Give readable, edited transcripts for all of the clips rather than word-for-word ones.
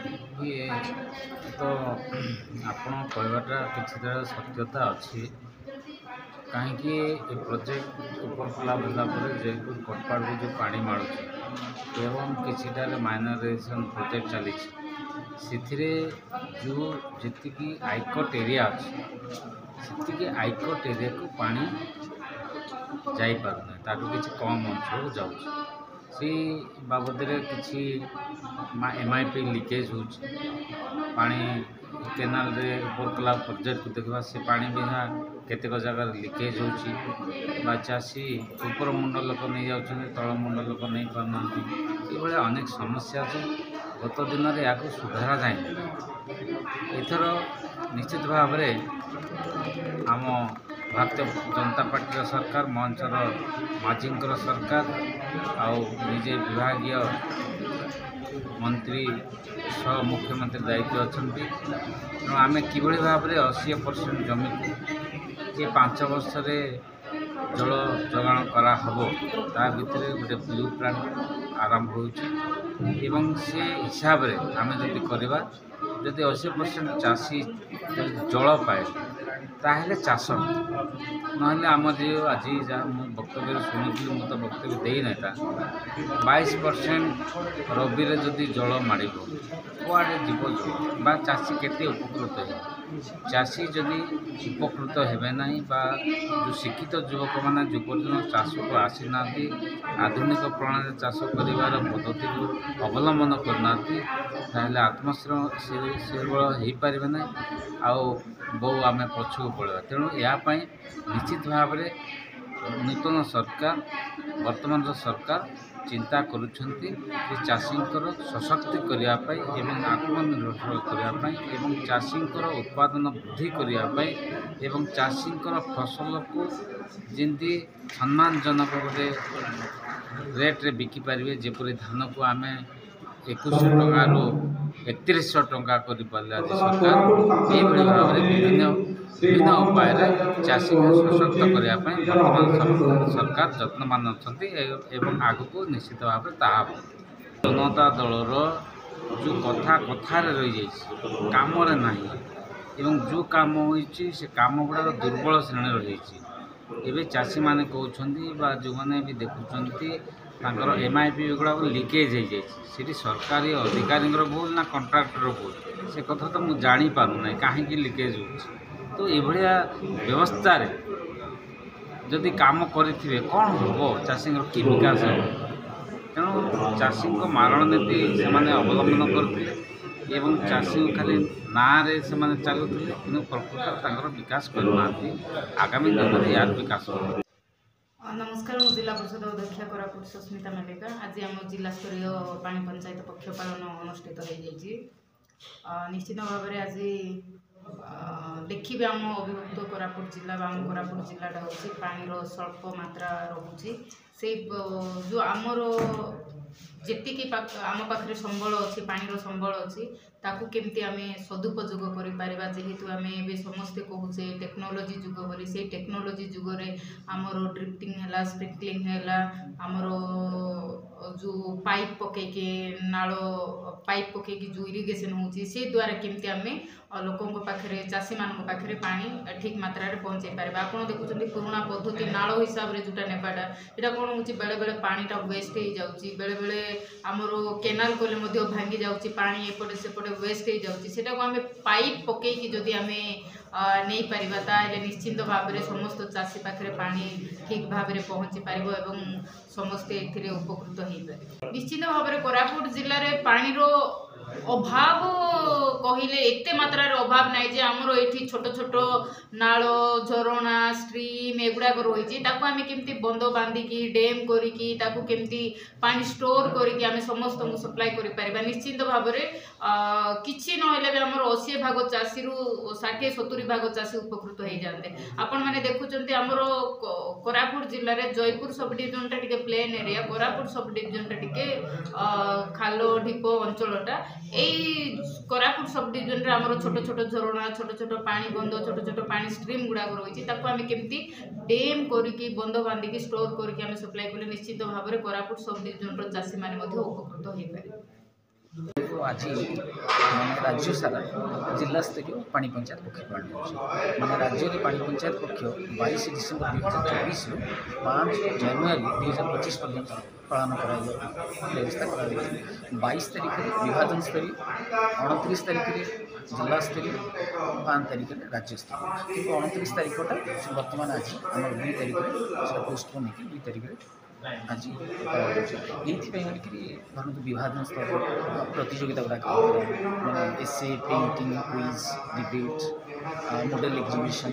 ये तो आपण कहवाटा किसी सत्यता अच्छी कहीं प्रोजेक्ट उपरकला जयपुर कटपाड़ को जो पानी माड़ुଛି एवं किसी माइनराइजेशन प्रोजेक्ट चली जो जी आइकट एरिया अच्छी से आइकट एरिया को पानी जापार ताकू किसी कम अंचल जाऊँ से बाबद किसी MIP लीकेज हो पानी केनाल रे उपरकला प्रोजेक्ट को देखा से पानी भी केतेक जगह लीकेज हो चाषी ऊपर मुंड लोक नहीं जाऊँ तल मुंड लोक नहीं पारना ये अनेक समस्या अच्छे गत दिन में या सुधारा जाए एथर निश्चित भाव आम भारतीय जनता पार्टी सरकार मंचर माझींकर सरकार आजे विभागीय मंत्री सह मुख्यमंत्री दायित्व अच्छा तेणु आम कि भाव 80% जमी ये 5 वर्ष जल जोगाण करा हबो ता भितर गोटे ब्लू प्लांट आरंभ हो से हिसाब रे आम जदि करवा जदि 80% चाषी जल पाए ताहले चाष ना आम जो आज जहाँ वक्तव्य शुणी मु तो वक्तव्य देना था 22% रबी जदि जल माड़ कुआड़े जीव जल चाषी केते उपकृत है चाषी जदि उपकृत हेबे नहीं जो शिक्षित युवक मैंने जो पर्यटन चाष को आसी ना आधुनिक प्रणाली चाष कर पद्धति को अवलम्बन करना आत्मनिर्भर हो पारे ना बहु आम पछू पड़ा तेणु यापाई निश्चित भाव नूतन सरकार वर्तमान सरकार चिंता करुछंती चाषी सशक्ति करने आत्मनिर्भर करने चाषी उत्पादन वृद्धि करने चाषी फसल को जमी सम्मानजनक गोटे रेट्रे बिकिपारे जपरी धान को आम 2100 टंका रू 3100 टंका कर सरकार ये भाव में विभिन्न उपाय चाषी सशक्त करने वर्तमान सरकार यत्नवान अच्छा आग को निश्चित भाव जनता दलर जो कथा कथार रही जाइए काम ना जो काम होती से काम गुड़ा दुर्बल श्रेणी रही एवं चाषी मैंने कहते जो मैंने भी देखुं MIP गुड़ा लीकेज हो जाए सरकारी अधिकारी भूल ना कंट्राक्टर भूल से कथा तो मुझे जापार ना कहीं लीकेज हो तो ये व्यवस्था जदि काम करें कौन हम चाषी कि विकास हो तेणु चाषी मारण नीति से अवलम्बन करते चाषी खाली ना से चलुते कि प्रकृत विकास करना आगामी दिन में यार विकास हो। नमस्कार मु जिला परिषद अध्यक्ष कोरापुट सुस्मिता मल्लिका आज आम जिला स्तरीय पानी पंचायत पक्ष पालन अनुष्ठित हो जाइए निश्चित भाव में आज देखिए आम अभिभुक्त कोरापुट जिला आम कोरापुट जिलाटा हूँ पानी स्वल्प मात्रा रोचे से जो आमर जी आम पाखे संबल अच्छी पानी संबल अच्छी ताकू केमती आम सदुपयोग कर जेहेतु आम ए समस्ते कहूचे टेक्नोलोजी जुग बोली से टेक्नोलोजी जुगरे आमर ड्रिफ्टिंग है स्प्रिंकलिंग है आमर जो पाइप पकईके नाल पाइप पकईकी जो इरिगेशन होची से द्वारा केमती आम लोकों पाखे चाषी मान पाखे पानी ठीक मात्रा पहुँचे पारे आप देखुं पुराना पद्धति नाल हिसाब से जोटा नेबाटा यहाँ कौन हो बेले बेले पानीटा वेस्ट हो जाऊँगी बेले बेले आमर केनाल कले भांगी जाऊँगी पानी एपटे सेपटे वेस्ट हो जाऊँगी सेटा को आम पाइप पकईकी जदि आम नहीं पारिबा ताले निश्चिंत भाव में समस्त चाषी पाखे पानी ठीक भाव में पहुँची पार समस्ते ए उपकृत हो पारे निश्चिंत भाव में कोरापुट जिले में पानी अभाव कहले एते मात्रा अभाव ना जे आमर ये छोट छोट नाल झरणा स्ट्रीम एगुड़ाक रही आम केमती बंद बांधिकी डैम करिकी केमती पानी स्टोर करिकी आम समस्त को सप्लाई कर निश्चिंत भाव में किसी ना आमर 80 भाग चाषी रु 60-70 भाग चाषी उपकृत हो जाते आपण मैंने देखुं आमर कोरापुट जिले में जयपुर सब डिविजन टे plain area Koraput sub division टे खाल ढीप अंचलटा यही कोरापुट सब डिविजन आमर छोट छोट झरणा छोट छोट पानी बंद छोट छोट पानी स्ट्रीम गुड़ाक रही आम केमती डैम करिकी बंद बांधिकी स्टोर करके आम सप्लाई कले निश्चित भाव में कोरापुट सब डिविजन चाषी मैंने उपकृत हो पारे। आज माने राज्य सारा जिला स्तरीय पानी पंचायत पक्ष पालन होची माने राज्य रे पानी पंचायत पक्ष 22 डिसेम्बर 2024 रु 5 जनवरी 2025 पर्यंत पालन करा व्यवस्था करा 22 तारीख रे विभाजन स्तरीय 29 तारीख रे जिला स्तरीय 5 तारीख रे राज्य स्तरीय किंतु 29 तारीखटा वर्तमान आज आम 2 तारीख रे पोस्टपोन होगी 2 तारीख रे आज ये धरत विभाजन स्तर प्रतियोगिता गुड़ाक मैंने essay painting quiz debate model exhibition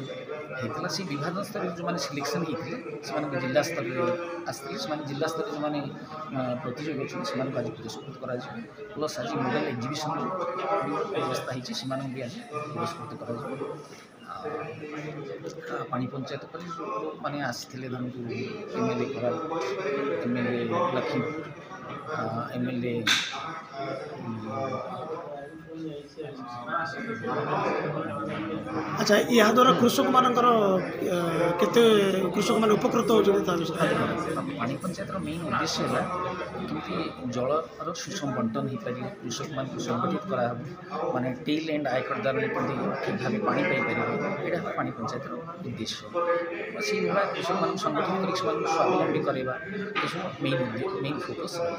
होता से विभाजन स्तर जो मैंने सिलेक्शन होते जिला स्तर आसते से जिला स्तर जो मैंने प्रतियोगी अच्छे से आज पुरस्कृत कर प्लस आज मॉडल एग्जिबिशन व्यवस्था होती भी आज पुरस्कृत कर पानी पंचायत पर माने आसते धरतु एमएलए कराल एमएलए लखीमपुर एमएलए अच्छा या द्वारा कृषक मानकर केते कृषक मान उपकृत होते पानी पंचायत मेन उद्देश्य है कि जलर सुषम बंटन हो पार कृषक मान संगठित करा माने टेल एंड आयकर द्वारा ठीक भाव पानी पाइपर यहाँ पानी पंचायत उद्देश्य से भाव कृषक मान संगठित कर स्वावलम्बी करवा मेन फोकस रही।